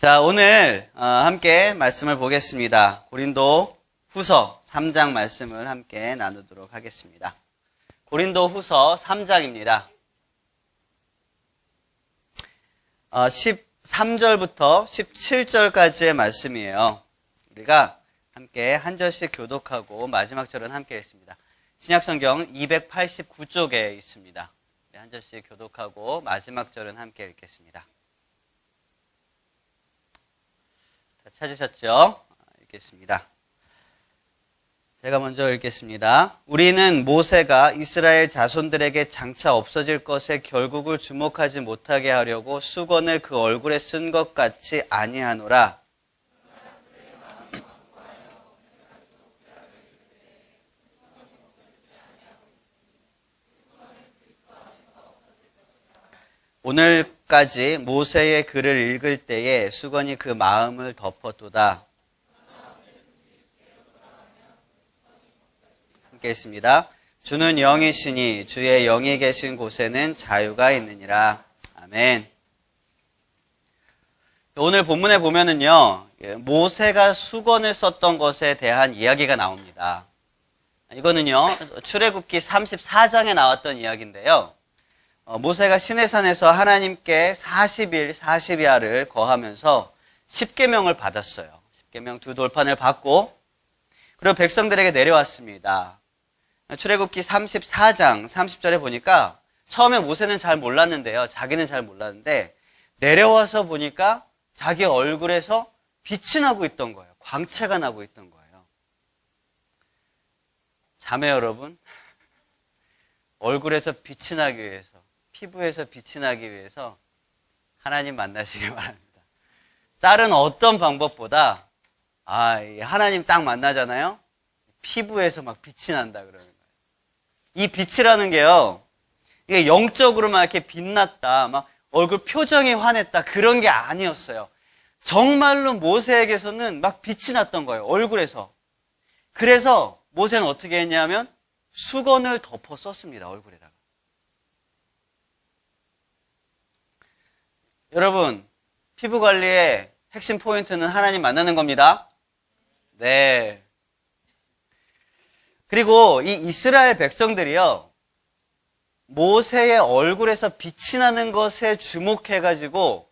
자, 오늘 함께 말씀을 보겠습니다. 고린도 후서 3장 말씀을 함께 나누도록 하겠습니다. 고린도 후서 3장입니다. 13절부터 17절까지의 말씀이에요. 우리가 함께 한 절씩 교독하고 마지막 절은 함께 했습니다. 신약성경 289쪽에 있습니다. 한 절씩 교독하고 마지막 절은 함께 읽겠습니다. 찾으셨죠? 읽겠습니다. 제가 먼저 읽겠습니다. 우리는 모세가 이스라엘 자손들에게 장차 없어질 것에 결국을 주목하지 못하게 하려고 수건을 그 얼굴에 쓴 것 같이 아니하노라. 오늘까지 모세의 글을 읽을 때에 수건이 그 마음을 덮어두다. 함께 했습니다. 주는 영이시니 주의 영이 계신 곳에는 자유가 있느니라. 아멘. 오늘 본문에 보면은요, 모세가 수건을 썼던 것에 대한 이야기가 나옵니다. 이거는요, 출애굽기 34장에 나왔던 이야기인데요. 모세가 시내산에서 하나님께 40일 40야를 거하면서 10계명을 받았어요. 10계명 두 돌판을 받고 그리고 백성들에게 내려왔습니다. 출애굽기 34장 30절에 보니까 처음에 모세는 잘 몰랐는데요. 자기는 잘 몰랐는데 내려와서 보니까 자기 얼굴에서 빛이 나고 있던 거예요. 광채가 나고 있던 거예요. 자매 여러분, 얼굴에서 빛이 나기 위해서, 피부에서 빛이 나기 위해서 하나님 만나시기 바랍니다. 다른 어떤 방법보다 하나님 딱 만나잖아요. 피부에서 막 빛이 난다 그러는 거예요. 이 빛이라는 게요, 이게 영적으로만 이렇게 빛났다, 막 얼굴 표정이 환했다 그런 게 아니었어요. 정말로 모세에게서는 막 빛이 났던 거예요. 얼굴에서. 그래서 모세는 어떻게 했냐면 수건을 덮어 썼습니다. 얼굴에다가. 여러분, 피부 관리의 핵심 포인트는 하나님 만나는 겁니다. 네. 그리고 이 이스라엘 백성들이요, 모세의 얼굴에서 빛이 나는 것에 주목해가지고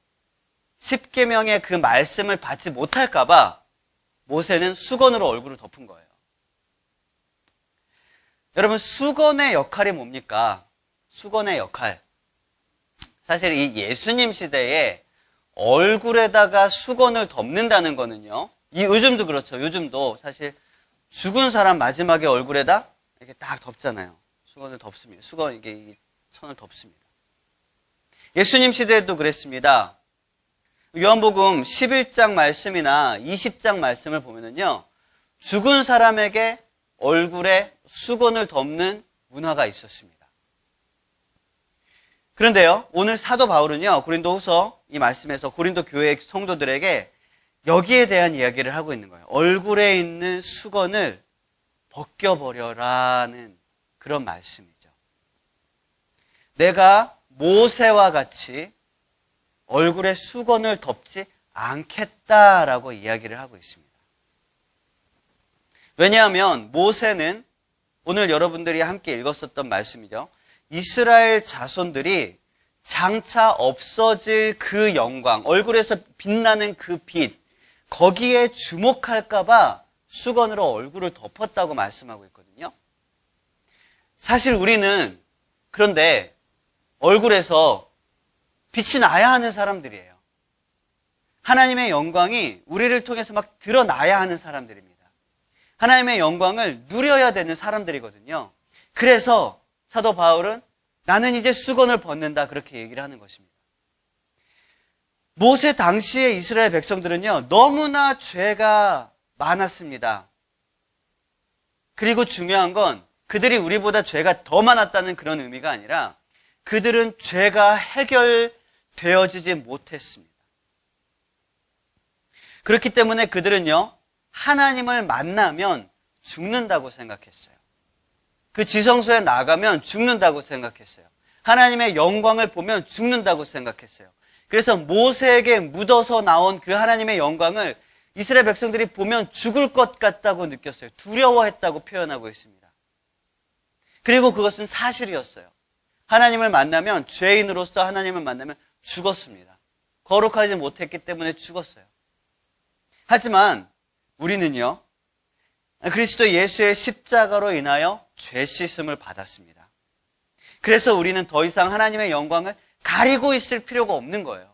10계명의 그 말씀을 받지 못할까봐 모세는 수건으로 얼굴을 덮은 거예요. 여러분, 수건의 역할이 뭡니까? 수건의 역할. 사실 이 예수님 시대에 얼굴에다가 수건을 덮는다는 거는요, 요즘도 그렇죠. 요즘도 사실 죽은 사람 마지막에 얼굴에다 이렇게 딱 덮잖아요. 수건을 덮습니다. 이게 천을 덮습니다. 예수님 시대에도 그랬습니다. 요한복음 11장 말씀이나 20장 말씀을 보면은요, 죽은 사람에게 얼굴에 수건을 덮는 문화가 있었습니다. 그런데요, 오늘 사도 바울은요, 고린도 후서 이 말씀에서 고린도 교회 성도들에게 여기에 대한 이야기를 하고 있는 거예요. 얼굴에 있는 수건을 벗겨버려라는 그런 말씀이죠. 내가 모세와 같이 얼굴에 수건을 덮지 않겠다라고 이야기를 하고 있습니다. 왜냐하면 모세는 오늘 여러분들이 함께 읽었었던 말씀이죠. 이스라엘 자손들이 장차 없어질 그 영광, 얼굴에서 빛나는 그 빛, 거기에 주목할까봐 수건으로 얼굴을 덮었다고 말씀하고 있거든요. 사실 우리는 그런데 얼굴에서 빛이 나야 하는 사람들이에요. 하나님의 영광이 우리를 통해서 막 드러나야 하는 사람들입니다. 하나님의 영광을 누려야 되는 사람들이거든요. 그래서 사도 바울은 나는 이제 수건을 벗는다 그렇게 얘기를 하는 것입니다. 모세 당시의 이스라엘 백성들은요, 너무나 죄가 많았습니다. 그리고 중요한 건 그들이 우리보다 죄가 더 많았다는 그런 의미가 아니라 그들은 죄가 해결되어지지 못했습니다. 그렇기 때문에 그들은요, 하나님을 만나면 죽는다고 생각했어요. 그 지성소에 나가면 죽는다고 생각했어요. 하나님의 영광을 보면 죽는다고 생각했어요. 그래서 모세에게 묻어서 나온 그 하나님의 영광을 이스라엘 백성들이 보면 죽을 것 같다고 느꼈어요. 두려워했다고 표현하고 있습니다. 그리고 그것은 사실이었어요. 하나님을 만나면, 죄인으로서 하나님을 만나면 죽었습니다. 거룩하지 못했기 때문에 죽었어요. 하지만 우리는요, 그리스도 예수의 십자가로 인하여 죄 씻음을 받았습니다. 그래서 우리는 더 이상 하나님의 영광을 가리고 있을 필요가 없는 거예요.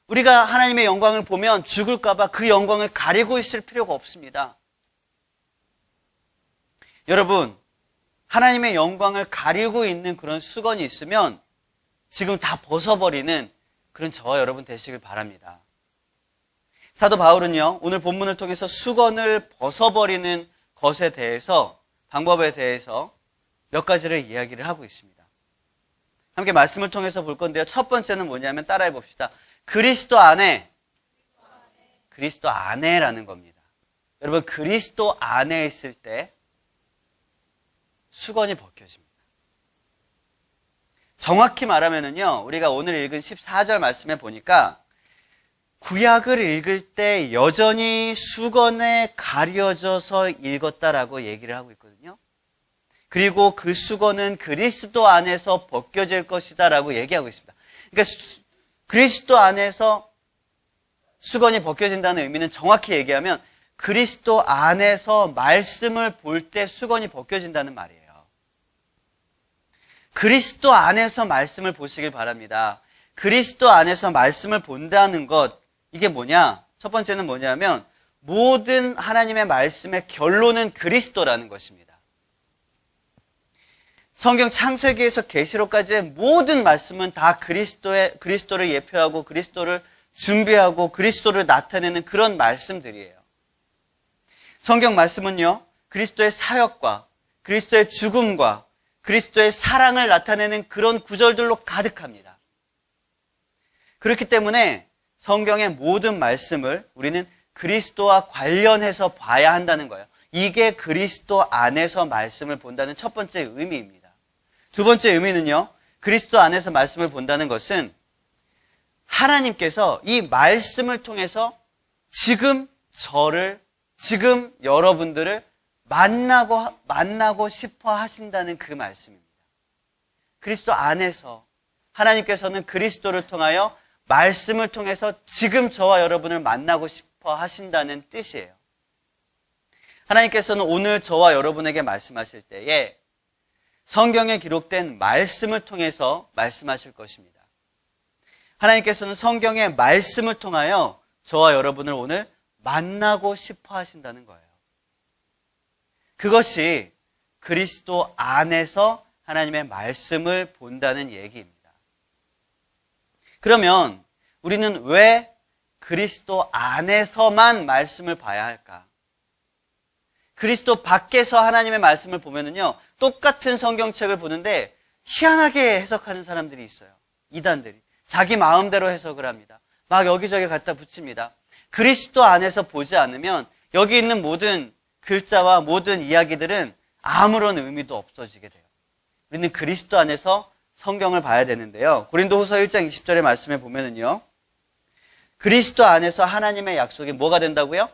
우리가 하나님의 영광을 보면 죽을까 봐 그 영광을 가리고 있을 필요가 없습니다. 여러분, 하나님의 영광을 가리고 있는 그런 수건이 있으면 지금 다 벗어버리는 그런 저와 여러분 되시길 바랍니다. 사도 바울은요, 오늘 본문을 통해서 수건을 벗어버리는 것에 대해서, 방법에 대해서 몇 가지를 이야기를 하고 있습니다. 함께 말씀을 통해서 볼 건데요. 첫 번째는 뭐냐면 따라해 봅시다. 그리스도 안에라는 겁니다. 여러분, 그리스도 안에 있을 때 수건이 벗겨집니다. 정확히 말하면은요, 우리가 오늘 읽은 14절 말씀에 보니까 구약을 읽을 때 여전히 수건에 가려져서 읽었다라고 얘기를 하고 있거든요. 그리고 그 수건은 그리스도 안에서 벗겨질 것이다라고 얘기하고 있습니다. 그러니까 그리스도 안에서 수건이 벗겨진다는 의미는 정확히 얘기하면 그리스도 안에서 말씀을 볼 때 수건이 벗겨진다는 말이에요. 그리스도 안에서 말씀을 보시길 바랍니다. 그리스도 안에서 말씀을 본다는 것, 이게 뭐냐? 첫 번째는 뭐냐면 모든 하나님의 말씀의 결론은 그리스도라는 것입니다. 성경 창세기에서 계시록까지의 모든 말씀은 다 그리스도를 예표하고 그리스도를 준비하고 그리스도를 나타내는 그런 말씀들이에요. 성경 말씀은요, 그리스도의 사역과 그리스도의 죽음과 그리스도의 사랑을 나타내는 그런 구절들로 가득합니다. 그렇기 때문에 성경의 모든 말씀을 우리는 그리스도와 관련해서 봐야 한다는 거예요. 이게 그리스도 안에서 말씀을 본다는 첫 번째 의미입니다. 두 번째 의미는요, 그리스도 안에서 말씀을 본다는 것은 하나님께서 이 말씀을 통해서 지금 여러분들을 만나고 싶어 하신다는 그 말씀입니다. 그리스도 안에서 하나님께서는 그리스도를 통하여 말씀을 통해서 지금 저와 여러분을 만나고 싶어 하신다는 뜻이에요. 하나님께서는 오늘 저와 여러분에게 말씀하실 때에 성경에 기록된 말씀을 통해서 말씀하실 것입니다. 하나님께서는 성경의 말씀을 통하여 저와 여러분을 오늘 만나고 싶어 하신다는 거예요. 그것이 그리스도 안에서 하나님의 말씀을 본다는 얘기입니다. 그러면 우리는 왜 그리스도 안에서만 말씀을 봐야 할까? 그리스도 밖에서 하나님의 말씀을 보면은요, 똑같은 성경책을 보는데 희한하게 해석하는 사람들이 있어요. 이단들이. 자기 마음대로 해석을 합니다. 막 여기저기 갖다 붙입니다. 그리스도 안에서 보지 않으면 여기 있는 모든 글자와 모든 이야기들은 아무런 의미도 없어지게 돼요. 우리는 그리스도 안에서 성경을 봐야 되는데요. 고린도후서 1장 20절의 말씀에 보면은요, 그리스도 안에서 하나님의 약속이 뭐가 된다고요?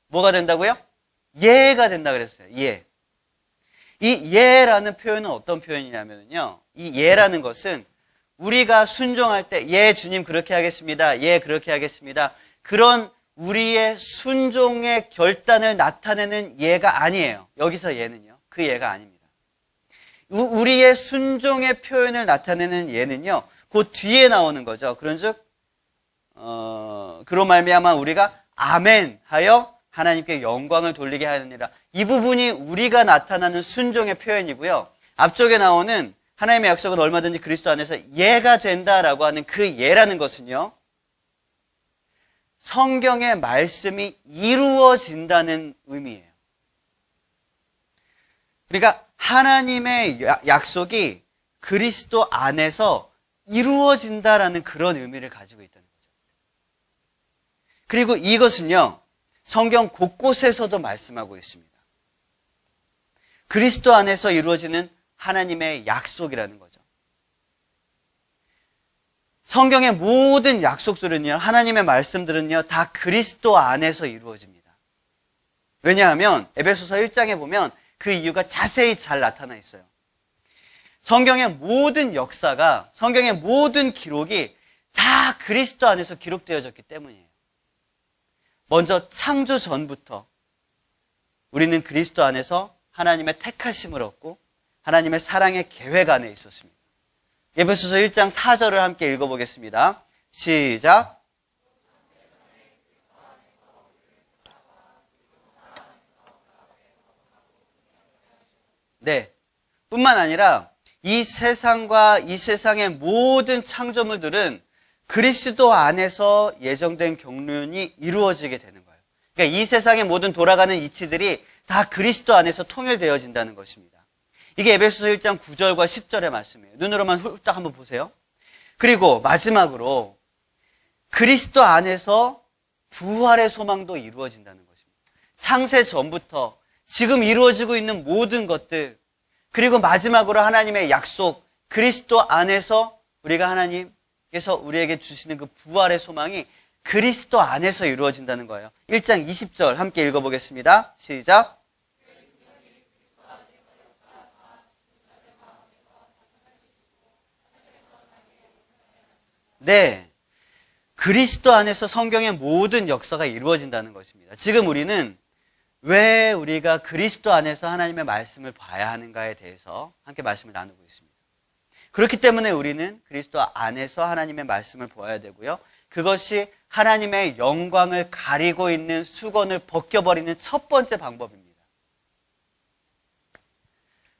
뭐가 된다고요? 예가 된다 그랬어요. 예. 이 예라는 표현은 어떤 표현이냐면요, 이 예라는 것은 우리가 순종할 때, 예, 주님 그렇게 하겠습니다. 예, 그렇게 하겠습니다. 그런 우리의 순종의 결단을 나타내는 예가 아니에요. 여기서 예는요, 그 예가 아닙니다. 우리의 순종의 표현을 나타내는 예는요, 그 뒤에 나오는 거죠. 그런즉 그로 말미암아 우리가 아멘 하여 하나님께 영광을 돌리게 하느니라. 이 부분이 우리가 나타나는 순종의 표현이고요. 앞쪽에 나오는 하나님의 약속은 얼마든지 그리스도 안에서 예가 된다라고 하는 그 예라는 것은요, 성경의 말씀이 이루어진다는 의미예요. 그러니까 하나님의 약속이 그리스도 안에서 이루어진다라는 그런 의미를 가지고 있다는 거죠. 그리고 이것은요, 성경 곳곳에서도 말씀하고 있습니다. 그리스도 안에서 이루어지는 하나님의 약속이라는 거죠. 성경의 모든 약속들은요, 하나님의 말씀들은요, 다 그리스도 안에서 이루어집니다. 왜냐하면 에베소서 1장에 보면 그 이유가 자세히 잘 나타나 있어요. 성경의 모든 역사가, 성경의 모든 기록이 다 그리스도 안에서 기록되어졌기 때문이에요. 먼저 창조 전부터 우리는 그리스도 안에서 하나님의 택하심을 얻고 하나님의 사랑의 계획 안에 있었습니다. 에베소서 1장 4절을 함께 읽어보겠습니다. 시작. 네, 뿐만 아니라 이 세상과 이 세상의 모든 창조물들은 그리스도 안에서 예정된 경륜이 이루어지게 되는 거예요. 그러니까 이 세상의 모든 돌아가는 이치들이 다 그리스도 안에서 통일되어진다는 것입니다. 이게 에베소서 1장 9절과 10절의 말씀이에요. 눈으로만 훌딱 한번 보세요. 그리고 마지막으로 그리스도 안에서 부활의 소망도 이루어진다는 것입니다. 창세 전부터 지금 이루어지고 있는 모든 것들, 그리고 마지막으로 하나님의 약속, 그리스도 안에서 우리가 하나님께서 우리에게 주시는 그 부활의 소망이 그리스도 안에서 이루어진다는 거예요. 1장 20절 함께 읽어보겠습니다. 시작. 네, 그리스도 안에서 성경의 모든 역사가 이루어진다는 것입니다. 지금 우리는 왜 우리가 그리스도 안에서 하나님의 말씀을 봐야 하는가에 대해서 함께 말씀을 나누고 있습니다. 그렇기 때문에 우리는 그리스도 안에서 하나님의 말씀을 보아야 되고요. 그것이 하나님의 영광을 가리고 있는 수건을 벗겨버리는 첫 번째 방법입니다.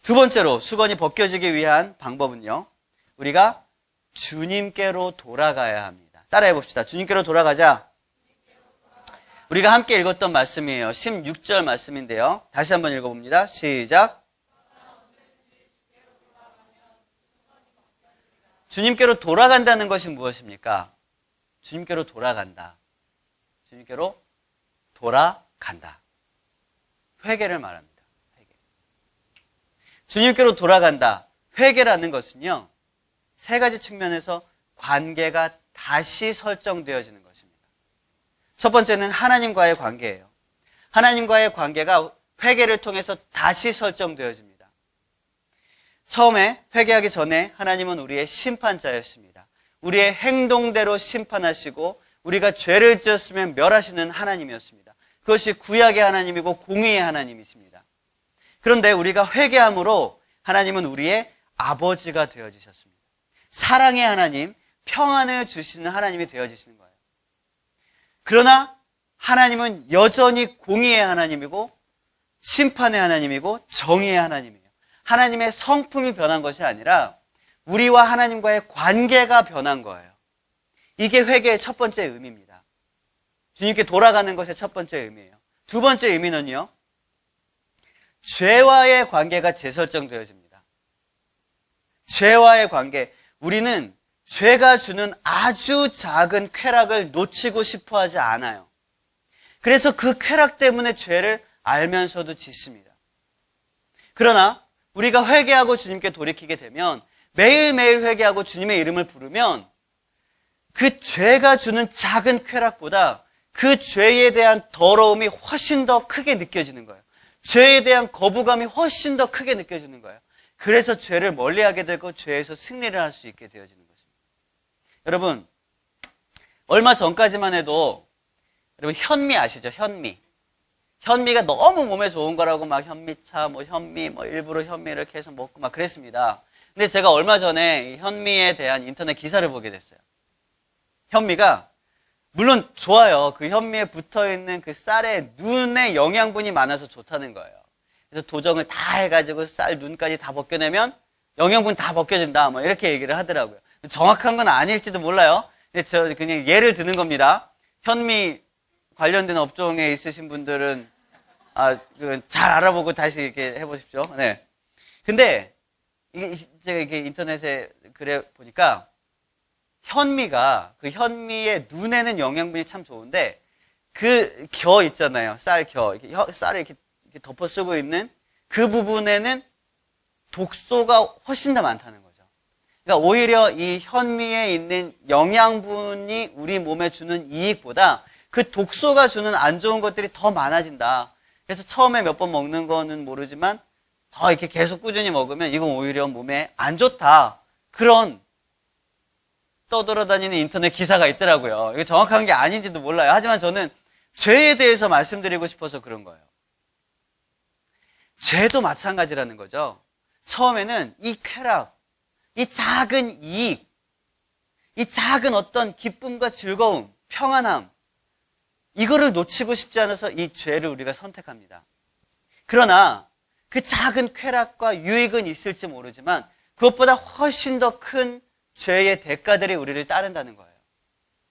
두 번째로 수건이 벗겨지기 위한 방법은요, 우리가 주님께로 돌아가야 합니다. 따라해 봅시다. 주님께로 돌아가자. 우리가 함께 읽었던 말씀이에요. 16절 말씀인데요. 다시 한번 읽어봅니다. 시작. 주님께로 돌아간다는 것이 무엇입니까? 주님께로 돌아간다. 주님께로 돌아간다. 회개를 말합니다. 회개. 주님께로 돌아간다. 회개라는 것은요, 세 가지 측면에서 관계가 다시 설정되어지는 것입니다. 첫 번째는 하나님과의 관계예요. 하나님과의 관계가 회개를 통해서 다시 설정되어집니다. 처음에 회개하기 전에 하나님은 우리의 심판자였습니다. 우리의 행동대로 심판하시고 우리가 죄를 지었으면 멸하시는 하나님이었습니다. 그것이 구약의 하나님이고 공의의 하나님이십니다. 그런데 우리가 회개함으로 하나님은 우리의 아버지가 되어지셨습니다. 사랑의 하나님, 평안을 주시는 하나님이 되어지시는 거예요. 그러나 하나님은 여전히 공의의 하나님이고 심판의 하나님이고 정의의 하나님이에요. 하나님의 성품이 변한 것이 아니라 우리와 하나님과의 관계가 변한 거예요. 이게 회개의 첫 번째 의미입니다. 주님께 돌아가는 것의 첫 번째 의미예요. 두 번째 의미는요, 죄와의 관계가 재설정되어집니다. 죄와의 관계, 우리는 죄가 주는 아주 작은 쾌락을 놓치고 싶어 하지 않아요. 그래서 그 쾌락 때문에 죄를 알면서도 짓습니다. 그러나 우리가 회개하고 주님께 돌이키게 되면, 매일매일 회개하고 주님의 이름을 부르면 그 죄가 주는 작은 쾌락보다 그 죄에 대한 더러움이 훨씬 더 크게 느껴지는 거예요. 죄에 대한 거부감이 훨씬 더 크게 느껴지는 거예요. 그래서 죄를 멀리하게 되고 죄에서 승리를 할 수 있게 되어지는 것입니다. 여러분, 얼마 전까지만 해도 여러분 현미 아시죠? 현미가 너무 몸에 좋은 거라고 막 현미차, 현미, 일부러 현미를 이렇게 해서 먹고 막 그랬습니다. 근데 제가 얼마 전에 현미에 대한 인터넷 기사를 보게 됐어요. 현미가 물론 좋아요. 그 현미에 붙어있는 그 쌀에 눈에 영양분이 많아서 좋다는 거예요. 그래서 도정을 다 해가지고 쌀 눈까지 다 벗겨내면 영양분 다 벗겨진다. 이렇게 얘기를 하더라고요. 정확한 건 아닐지도 몰라요. 근데 저 그냥 예를 드는 겁니다. 현미 관련된 업종에 있으신 분들은 잘 알아보고 다시 이렇게 해보십시오. 네. 근데 제가 이렇게 인터넷에 글에 보니까 현미가 그 현미의 눈에는 영양분이 참 좋은데 그 겨 있잖아요. 쌀 겨. 쌀을 이렇게 덮어 쓰고 있는 그 부분에는 독소가 훨씬 더 많다는 거죠. 그러니까 오히려 이 현미에 있는 영양분이 우리 몸에 주는 이익보다 그 독소가 주는 안 좋은 것들이 더 많아진다. 그래서 처음에 몇 번 먹는 거는 모르지만 더 이렇게 계속 꾸준히 먹으면 이건 오히려 몸에 안 좋다. 그런 떠돌아다니는 인터넷 기사가 있더라고요. 이게 정확한 게 아닌지도 몰라요. 하지만 저는 죄에 대해서 말씀드리고 싶어서 그런 거예요. 죄도 마찬가지라는 거죠. 처음에는 이 쾌락, 이 작은 이익, 이 작은 어떤 기쁨과 즐거움, 평안함, 이거를 놓치고 싶지 않아서 이 죄를 우리가 선택합니다. 그러나 그 작은 쾌락과 유익은 있을지 모르지만 그것보다 훨씬 더 큰 죄의 대가들이 우리를 따른다는 거예요.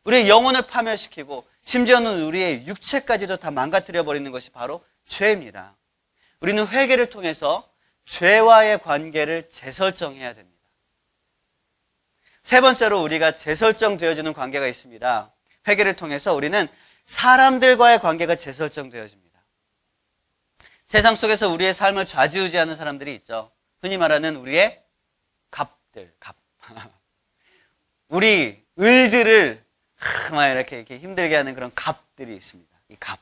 우리의 영혼을 파멸시키고 심지어는 우리의 육체까지도 다 망가뜨려 버리는 것이 바로 죄입니다. 우리는 회개를 통해서 죄와의 관계를 재설정해야 됩니다. 세 번째로 우리가 재설정되어지는 관계가 있습니다. 회개를 통해서 우리는 사람들과의 관계가 재설정되어집니다. 세상 속에서 우리의 삶을 좌지우지하는 사람들이 있죠. 흔히 말하는 우리의 갑들, 갑. 우리 을들을 막 이렇게 힘들게 하는 그런 갑들이 있습니다. 이 갑.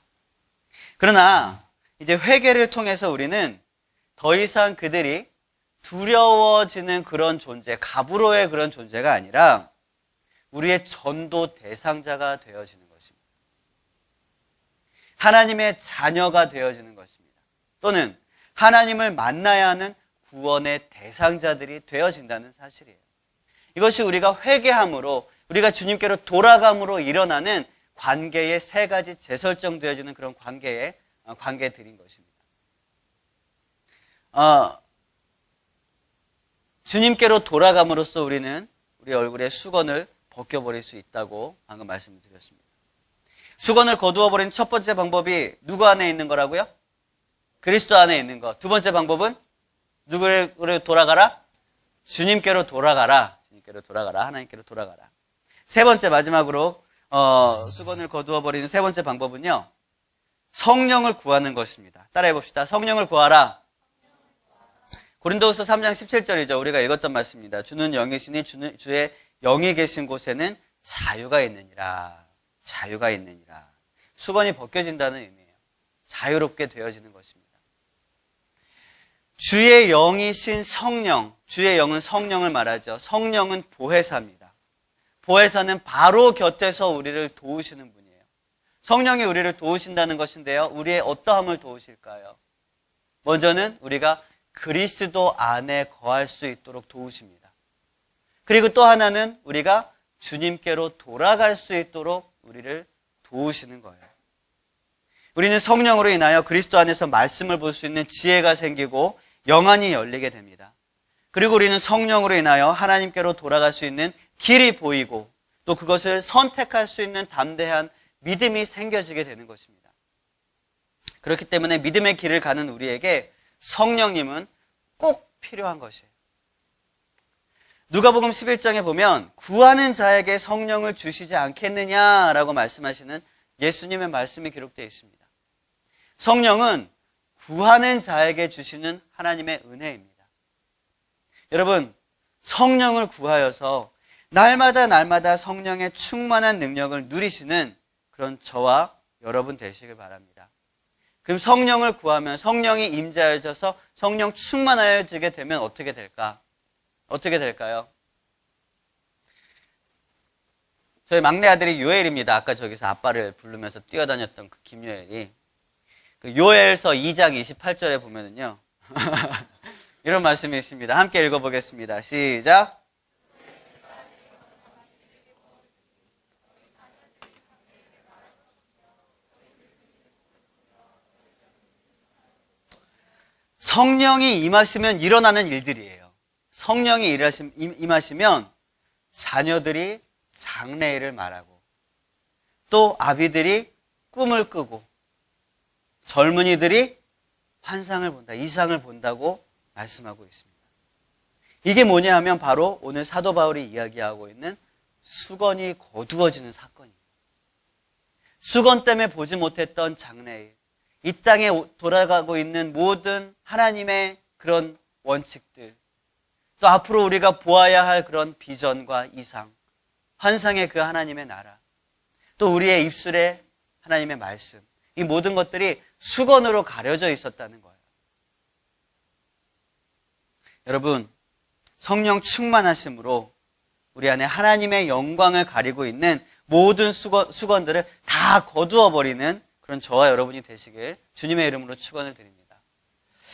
그러나 이제 회개를 통해서 우리는 더 이상 그들이 두려워지는 그런 존재, 갑으로의 그런 존재가 아니라 우리의 전도 대상자가 되어지는 것입니다. 하나님의 자녀가 되어지는 것입니다. 또는 하나님을 만나야 하는 구원의 대상자들이 되어진다는 사실이에요. 이것이 우리가 회개함으로, 우리가 주님께로 돌아감으로 일어나는 관계의 세 가지 재설정되어지는 그런 관계들인 것입니다. 주님께로 돌아감으로써 우리는 우리 얼굴에 수건을 벗겨버릴 수 있다고 방금 말씀을 드렸습니다. 수건을 거두어버리는 첫 번째 방법이 누구 안에 있는 거라고요? 그리스도 안에 있는 것. 두 번째 방법은 누구로 돌아가라? 주님께로 돌아가라. 주님께로 돌아가라. 하나님께로 돌아가라. 세 번째, 마지막으로 수건을 거두어버리는 세 번째 방법은요, 성령을 구하는 것입니다. 따라해 봅시다. 성령을 구하라. 고린도후서 3장 17절이죠. 우리가 읽었던 말씀입니다. 주는 영이시니 주의 영이 계신 곳에는 자유가 있느니라. 자유가 있느니라. 수건이 벗겨진다는 의미예요. 자유롭게 되어지는 것입니다. 주의 영이신 성령, 주의 영은 성령을 말하죠. 성령은 보혜사입니다. 보혜사는 바로 곁에서 우리를 도우시는 분이에요. 성령이 우리를 도우신다는 것인데요, 우리의 어떠함을 도우실까요? 먼저는 우리가 그리스도 안에 거할 수 있도록 도우십니다. 그리고 또 하나는 우리가 주님께로 돌아갈 수 있도록 우리를 도우시는 거예요. 우리는 성령으로 인하여 그리스도 안에서 말씀을 볼 수 있는 지혜가 생기고 영안이 열리게 됩니다. 그리고 우리는 성령으로 인하여 하나님께로 돌아갈 수 있는 길이 보이고 또 그것을 선택할 수 있는 담대한 믿음이 생겨지게 되는 것입니다. 그렇기 때문에 믿음의 길을 가는 우리에게 성령님은 꼭 필요한 것이에요. 누가복음 11장에 보면 구하는 자에게 성령을 주시지 않겠느냐라고 말씀하시는 예수님의 말씀이 기록되어 있습니다. 성령은 구하는 자에게 주시는 하나님의 은혜입니다. 여러분, 성령을 구하여서 날마다 성령의 충만한 능력을 누리시는 그런 저와 여러분 되시길 바랍니다. 그럼 성령을 구하면 성령이 임재하여져서 성령 충만하여지게 되면 어떻게 될까? 어떻게 될까요? 저희 막내 아들이 요엘입니다. 아까 저기서 아빠를 부르면서 뛰어다녔던 그 김요엘이. 그 요엘서 2장 28절에 보면은요. 이런 말씀이 있습니다. 함께 읽어보겠습니다. 시작. 성령이 임하시면 일어나는 일들이에요. 성령이 임하시면 자녀들이 장래일을 말하고 또 아비들이 꿈을 꾸고 젊은이들이 환상을 본다, 이상을 본다고 말씀하고 있습니다. 이게 뭐냐 하면 바로 오늘 사도 바울이 이야기하고 있는 수건이 거두어지는 사건입니다. 수건 때문에 보지 못했던 장래일, 이 땅에 돌아가고 있는 모든 하나님의 그런 원칙들, 또 앞으로 우리가 보아야 할 그런 비전과 이상, 환상의 그 하나님의 나라, 또 우리의 입술에 하나님의 말씀, 이 모든 것들이 수건으로 가려져 있었다는 거예요. 여러분, 성령 충만하심으로 우리 안에 하나님의 영광을 가리고 있는 모든 수건들을 다 거두어 버리는 그런 저와 여러분이 되시길 주님의 이름으로 축원을 드립니다.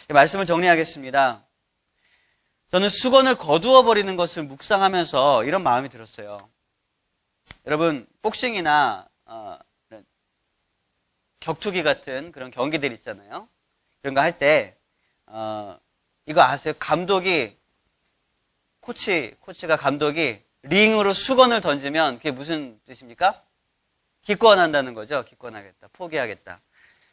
말씀을 정리하겠습니다. 저는 수건을 거두어 버리는 것을 묵상하면서 이런 마음이 들었어요. 여러분, 복싱이나 격투기 같은 그런 경기들 있잖아요. 그런 거 할 때 이거 아세요? 코치가 감독이 링으로 수건을 던지면 그게 무슨 뜻입니까? 기권한다는 거죠. 기권하겠다, 포기하겠다.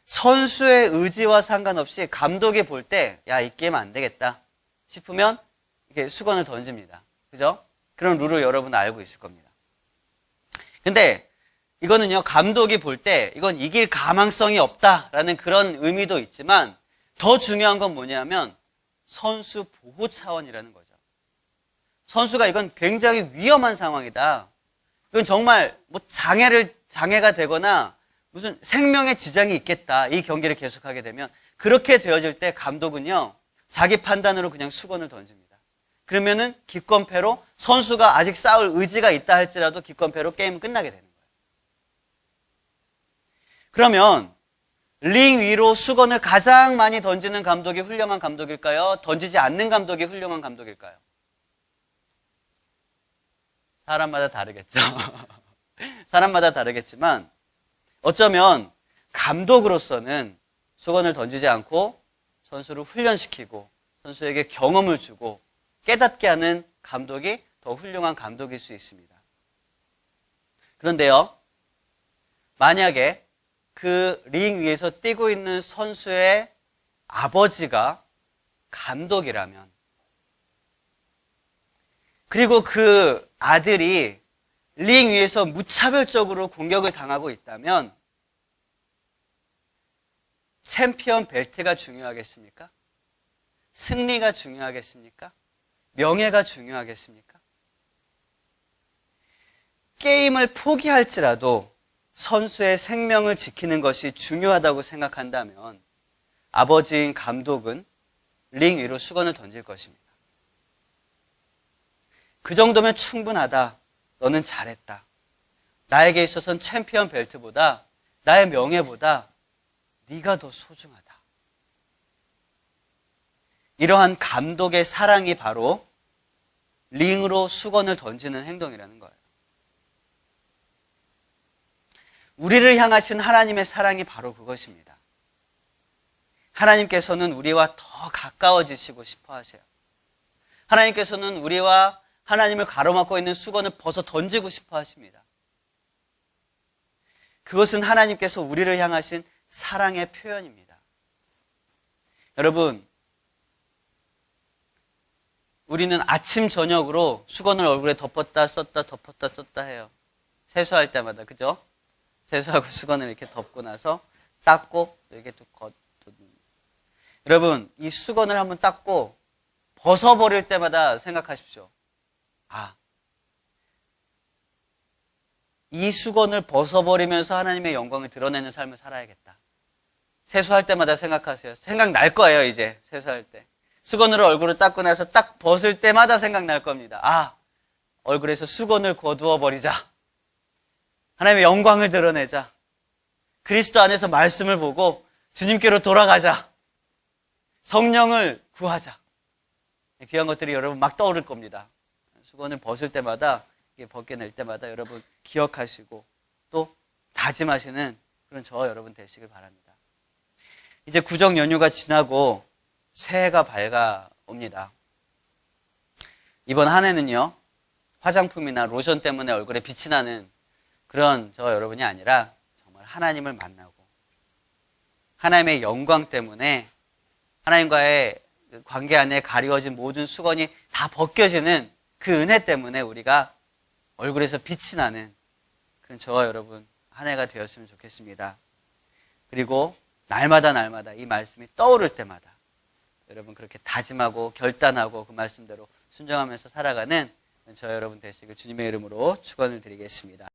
선수의 의지와 상관없이 감독이 볼 때, 야, 이 게임 안 되겠다 싶으면 이렇게 수건을 던집니다. 그죠? 그런 룰을 여러분 알고 있을 겁니다. 근데 이거는요, 감독이 볼 때 이건 이길 가망성이 없다라는 그런 의미도 있지만 더 중요한 건 뭐냐면 선수 보호 차원이라는 거죠. 선수가 이건 굉장히 위험한 상황이다. 이건 정말 뭐 장애가 되거나 무슨 생명의 지장이 있겠다. 이 경기를 계속하게 되면 그렇게 되어질 때 감독은요, 자기 판단으로 그냥 수건을 던집니다. 그러면은 기권패로 선수가 아직 싸울 의지가 있다 할지라도 기권패로 게임은 끝나게 되는 거예요. 그러면 링 위로 수건을 가장 많이 던지는 감독이 훌륭한 감독일까요? 던지지 않는 감독이 훌륭한 감독일까요? 사람마다 다르겠죠. 사람마다 다르겠지만 어쩌면 감독으로서는 수건을 던지지 않고 선수를 훈련시키고 선수에게 경험을 주고 깨닫게 하는 감독이 더 훌륭한 감독일 수 있습니다. 그런데요, 만약에 그 링 위에서 뛰고 있는 선수의 아버지가 감독이라면, 그리고 그 아들이 링 위에서 무차별적으로 공격을 당하고 있다면 챔피언 벨트가 중요하겠습니까? 승리가 중요하겠습니까? 명예가 중요하겠습니까? 게임을 포기할지라도 선수의 생명을 지키는 것이 중요하다고 생각한다면 아버지인 감독은 링 위로 수건을 던질 것입니다. 그 정도면 충분하다. 너는 잘했다. 나에게 있어서는 챔피언 벨트보다 나의 명예보다 네가 더 소중하다. 이러한 감독의 사랑이 바로 링으로 수건을 던지는 행동이라는 거예요. 우리를 향하신 하나님의 사랑이 바로 그것입니다. 하나님께서는 우리와 더 가까워지시고 싶어 하세요. 하나님께서는 우리와 하나님을 가로막고 있는 수건을 벗어 던지고 싶어 하십니다. 그것은 하나님께서 우리를 향하신 사랑의 표현입니다. 여러분, 우리는 아침 저녁으로 수건을 얼굴에 덮었다 썼다 해요. 세수할 때마다, 그죠? 세수하고 수건을 이렇게 덮고 나서 닦고 이렇게 또 여러분, 이 수건을 한번 닦고 벗어버릴 때마다 생각하십시오. 이 수건을 벗어버리면서 하나님의 영광을 드러내는 삶을 살아야겠다. 세수할 때마다 생각하세요. 생각날 거예요, 이제. 세수할 때. 수건으로 얼굴을 닦고 나서 딱 벗을 때마다 생각날 겁니다. 얼굴에서 수건을 거두어 버리자. 하나님의 영광을 드러내자. 그리스도 안에서 말씀을 보고 주님께로 돌아가자. 성령을 구하자. 귀한 것들이 여러분 막 떠오를 겁니다. 수건을 벗을 때마다, 벗겨낼 때마다 여러분 기억하시고 또 다짐하시는 그런 저와 여러분 되시길 바랍니다. 이제 구정 연휴가 지나고 새해가 밝아옵니다. 이번 한 해는요, 화장품이나 로션 때문에 얼굴에 빛이 나는 그런 저와 여러분이 아니라 정말 하나님을 만나고 하나님의 영광 때문에 하나님과의 관계 안에 가리워진 모든 수건이 다 벗겨지는 그 은혜 때문에 우리가 얼굴에서 빛이 나는 그런 저와 여러분 한 해가 되었으면 좋겠습니다. 그리고 날마다 이 말씀이 떠오를 때마다 여러분 그렇게 다짐하고 결단하고 그 말씀대로 순종하면서 살아가는 저 여러분 되시길 주님의 이름으로 축원을 드리겠습니다.